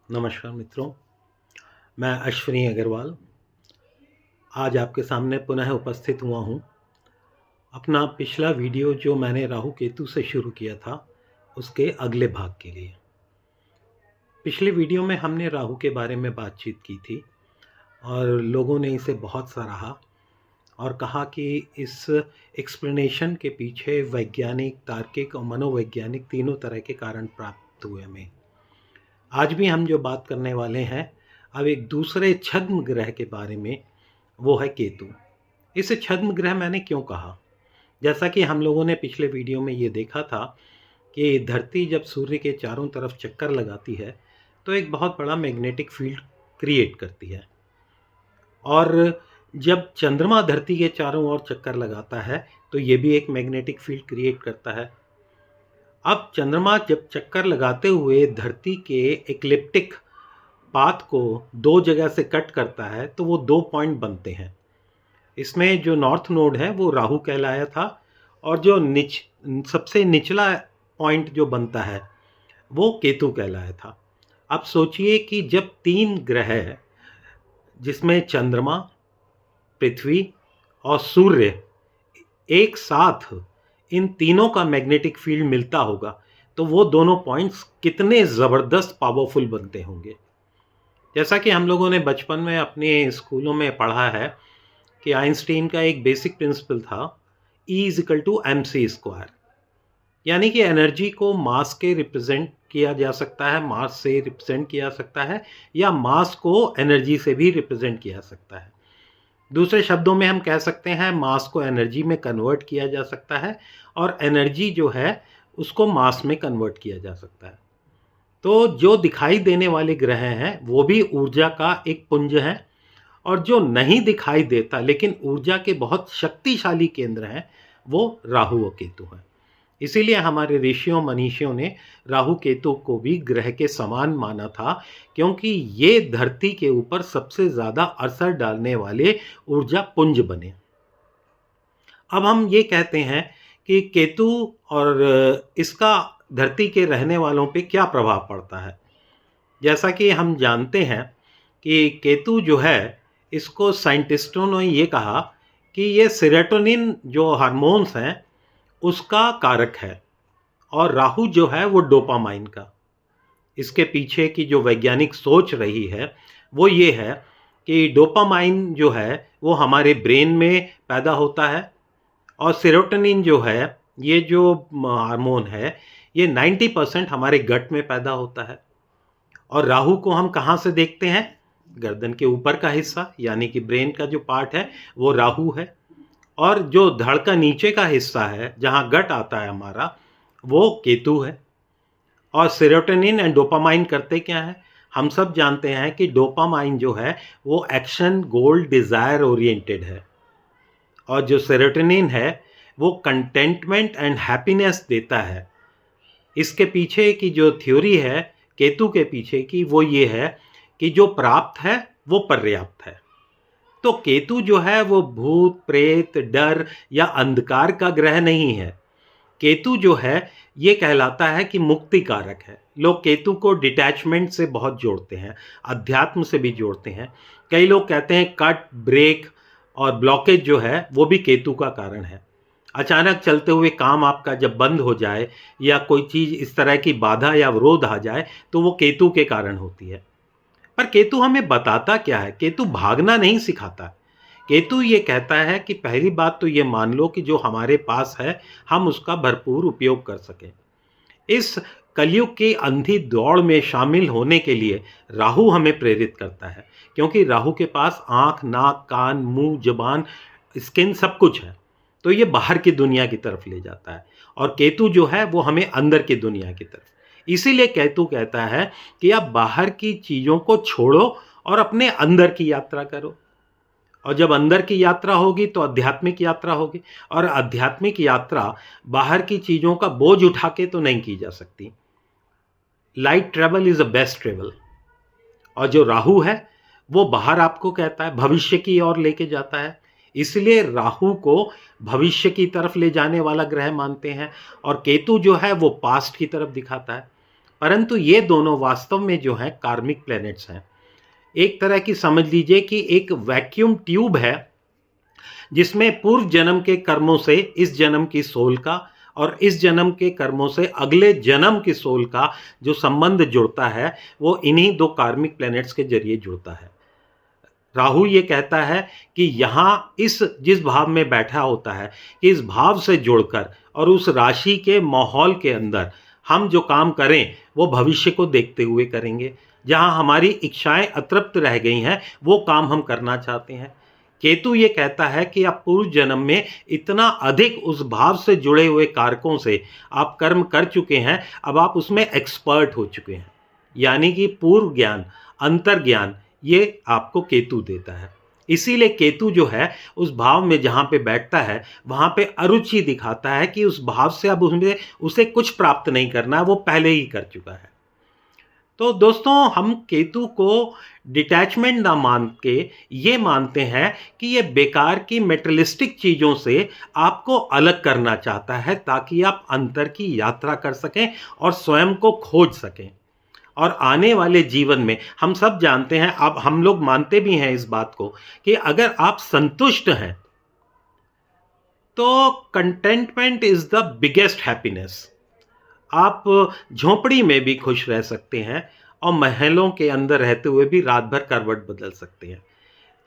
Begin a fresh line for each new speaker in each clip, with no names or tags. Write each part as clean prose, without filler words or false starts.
नमस्कार मित्रों, मैं अश्विनी अग्रवाल आज आपके सामने पुनः उपस्थित हुआ हूँ। अपना पिछला वीडियो जो मैंने राहु केतु से शुरू किया था उसके अगले भाग के लिए। पिछले वीडियो में हमने राहु के बारे में बातचीत की थी और लोगों ने इसे बहुत सराहा और कहा कि इस एक्सप्लेनेशन के पीछे वैज्ञानिक, तार्किक और मनोवैज्ञानिक तीनों तरह के कारण प्राप्त हुए हमें। आज भी हम जो बात करने वाले हैं अब एक दूसरे छद्म ग्रह के बारे में, वो है केतु। इसे छद्म ग्रह मैंने क्यों कहा? जैसा कि हम लोगों ने पिछले वीडियो में ये देखा था कि धरती जब सूर्य के चारों तरफ चक्कर लगाती है तो एक बहुत बड़ा मैग्नेटिक फील्ड क्रिएट करती है, और जब चंद्रमा धरती के चारों ओर चक्कर लगाता है तो ये भी एक मैग्नेटिक फील्ड क्रिएट करता है। अब चंद्रमा जब चक्कर लगाते हुए धरती के इक्लिप्टिक पाथ को दो जगह से कट करता है तो वो दो पॉइंट बनते हैं। इसमें जो नॉर्थ नोड है वो राहु कहलाया था, और जो सबसे निचला पॉइंट जो बनता है वो केतु कहलाया था। अब सोचिए कि जब तीन ग्रह जिसमें चंद्रमा, पृथ्वी और सूर्य एक साथ इन तीनों का मैग्नेटिक फील्ड मिलता होगा तो वो दोनों पॉइंट्स कितने ज़बरदस्त पावरफुल बनते होंगे। जैसा कि हम लोगों ने बचपन में अपने स्कूलों में पढ़ा है कि आइंस्टीन का एक बेसिक प्रिंसिपल था E=mc², यानी कि एनर्जी को मास के रिप्रेजेंट किया जा सकता है, मास से रिप्रेजेंट किया सकता है, या मास को एनर्जी से भी रिप्रेजेंट किया सकता है। दूसरे शब्दों में हम कह सकते हैं मास को एनर्जी में कन्वर्ट किया जा सकता है और एनर्जी जो है उसको मास में कन्वर्ट किया जा सकता है। तो जो दिखाई देने वाले ग्रह हैं वो भी ऊर्जा का एक पुंज है, और जो नहीं दिखाई देता लेकिन ऊर्जा के बहुत शक्तिशाली केंद्र हैं वो राहु और केतु हैं। इसीलिए हमारे ऋषियों मनीषियों ने राहु केतु को भी ग्रह के समान माना था, क्योंकि ये धरती के ऊपर सबसे ज़्यादा असर डालने वाले ऊर्जा पुंज बने। अब हम ये कहते हैं कि केतु और इसका धरती के रहने वालों पे क्या प्रभाव पड़ता है। जैसा कि हम जानते हैं कि केतु जो है, इसको साइंटिस्टों ने ये कहा कि ये सेरोटोनिन जो हार्मोन्स हैं उसका कारक है, और राहु जो है वो डोपामाइन का। इसके पीछे की जो वैज्ञानिक सोच रही है वो ये है कि डोपामाइन जो है वो हमारे ब्रेन में पैदा होता है, और सेरोटोनिन जो है, ये जो हार्मोन है, ये 90% हमारे गट में पैदा होता है। और राहु को हम कहाँ से देखते हैं? गर्दन के ऊपर का हिस्सा, यानी कि ब्रेन का जो पार्ट है वो राहु है, और जो धड़ का नीचे का हिस्सा है जहाँ गट आता है हमारा, वो केतु है। और सेरोटोनिन एंड डोपामाइन करते क्या है? हम सब जानते हैं कि डोपामाइन जो है वो एक्शन, गोल, डिज़ायर ओरिएंटेड है, और जो सेरोटोनिन है वो कंटेंटमेंट एंड हैप्पीनेस देता है। इसके पीछे की जो थ्योरी है केतु के पीछे की, वो ये है कि जो प्राप्त है वो पर्याप्त है। तो केतु जो है वो भूत, प्रेत, डर या अंधकार का ग्रह नहीं है। केतु जो है ये कहलाता है कि मुक्ति कारक है। लोग केतु को डिटैचमेंट से बहुत जोड़ते हैं, अध्यात्म से भी जोड़ते हैं। कई लोग कहते हैं कट, ब्रेक और ब्लॉकेज जो है वो भी केतु का कारण है। अचानक चलते हुए काम आपका जब बंद हो जाए या कोई चीज़ इस तरह की बाधा या विरोध आ जाए तो वो केतु के कारण होती है। पर केतु हमें बताता क्या है? केतु भागना नहीं सिखाता। केतु ये कहता है कि पहली बात तो ये मान लो कि जो हमारे पास है हम उसका भरपूर उपयोग कर सकें। इस कलयुग की अंधी दौड़ में शामिल होने के लिए राहु हमें प्रेरित करता है, क्योंकि राहु के पास आँख, नाक, कान, मुंह, जुबान, स्किन सब कुछ है। तो ये बाहर की दुनिया की तरफ ले जाता है, और केतु जो है वो हमें अंदर की दुनिया की तरफ। इसीलिए केतु कहता है कि आप बाहर की चीज़ों को छोड़ो और अपने अंदर की यात्रा करो, और जब अंदर की यात्रा होगी तो आध्यात्मिक यात्रा होगी, और आध्यात्मिक यात्रा बाहर की चीज़ों का बोझ उठा के तो नहीं की जा सकती। Light travel is a best travel. और जो राहु है वो बाहर आपको कहता है, भविष्य की ओर लेके जाता है। इसलिए राहु को भविष्य की तरफ ले जाने वाला ग्रह मानते हैं, और केतु जो है वो पास्ट की तरफ दिखाता है। परंतु ये दोनों वास्तव में जो है कार्मिक प्लैनेट्स हैं। एक तरह की समझ लीजिए कि एक वैक्यूम ट्यूब है जिसमें पूर्व जन्म के कर्मों से इस जन्म की सोल का और इस जन्म के कर्मों से अगले जन्म की सोल का जो संबंध जुड़ता है वो इन्हीं दो कार्मिक प्लैनेट्स के जरिए जुड़ता है। राहु ये कहता है कि यहाँ इस जिस भाव में बैठा होता है कि इस भाव से जुड़कर और उस राशि के माहौल के अंदर हम जो काम करें वो भविष्य को देखते हुए करेंगे। जहाँ हमारी इच्छाएं अतृप्त रह गई हैं वो काम हम करना चाहते हैं। केतु ये कहता है कि आप पूर्व जन्म में इतना अधिक उस भाव से जुड़े हुए कारकों से आप कर्म कर चुके हैं, अब आप उसमें एक्सपर्ट हो चुके हैं। यानी कि पूर्व ज्ञान, अंतर ज्ञान ये आपको केतु देता है। इसीलिए केतु जो है उस भाव में जहाँ पे बैठता है वहाँ पे अरुचि दिखाता है कि उस भाव से अब उसमें उसे कुछ प्राप्त नहीं करना है, वो पहले ही कर चुका है। तो दोस्तों हम केतु को डिटैचमेंट ना मान के ये मानते हैं कि ये बेकार की मेटेरियलिस्टिक चीज़ों से आपको अलग करना चाहता है ताकि आप अंतर की यात्रा कर सकें और स्वयं को खोज सकें। और आने वाले जीवन में हम सब जानते हैं, अब हम लोग मानते भी हैं इस बात को कि अगर आप संतुष्ट हैं तो contentment is the biggest happiness. आप झोंपड़ी में भी खुश रह सकते हैं और महलों के अंदर रहते हुए भी रात भर करवट बदल सकते हैं।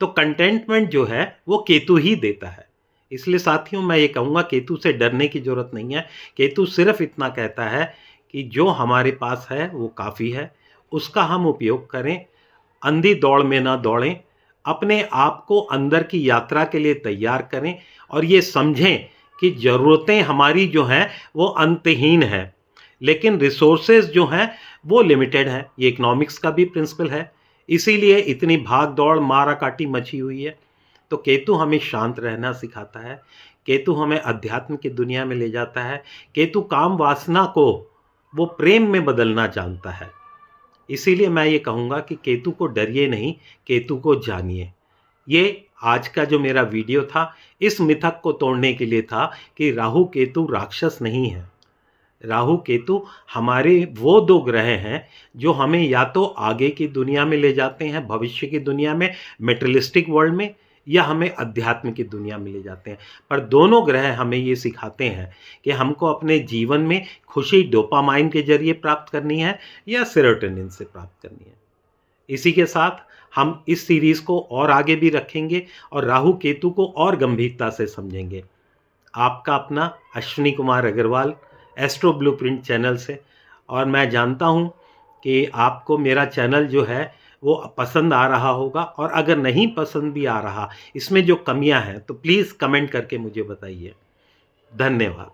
तो कंटेंटमेंट जो है वो केतु ही देता है। इसलिए साथियों मैं ये कहूँगा केतु से डरने की ज़रूरत नहीं है। केतु सिर्फ इतना कहता है कि जो हमारे पास है वो काफ़ी है, उसका हम उपयोग करें, अंधी दौड़ में ना दौड़ें, अपने आप को अंदर की यात्रा के लिए तैयार करें और ये समझें कि ज़रूरतें हमारी जो हैं वो अंतहीन हैं, लेकिन रिसोर्सेज जो हैं वो लिमिटेड हैं। ये इकोनॉमिक्स का भी प्रिंसिपल है, इसीलिए इतनी भाग दौड़ मारा काटी मची हुई है। तो केतु हमें शांत रहना सिखाता है, केतु हमें अध्यात्म की दुनिया में ले जाता है, केतु काम वासना को वो प्रेम में बदलना जानता है। इसीलिए मैं ये कहूँगा कि केतु को डरिए नहीं, केतु को जानिए। ये आज का जो मेरा वीडियो था इस मिथक को तोड़ने के लिए था कि राहु केतु राक्षस नहीं है। राहु केतु हमारे वो दो ग्रह हैं जो हमें या तो आगे की दुनिया में ले जाते हैं, भविष्य की दुनिया में, मेटेरियलिस्टिक वर्ल्ड में, या हमें अध्यात्म की दुनिया में ले जाते हैं। पर दोनों ग्रह हमें ये सिखाते हैं कि हमको अपने जीवन में खुशी डोपामाइन के जरिए प्राप्त करनी है या सेरोटोनिन से प्राप्त करनी है। इसी के साथ हम इस सीरीज़ को और आगे भी रखेंगे और राहु केतु को और गंभीरता से समझेंगे। आपका अपना Ashwini Kumar Agrawal, astro blueprint channel से। और मैं जानता हूँ कि आपको मेरा चैनल जो है वो पसंद आ रहा होगा, और अगर नहीं पसंद भी आ रहा, इसमें जो कमियां हैं तो प्लीज़ कमेंट करके मुझे बताइए। धन्यवाद।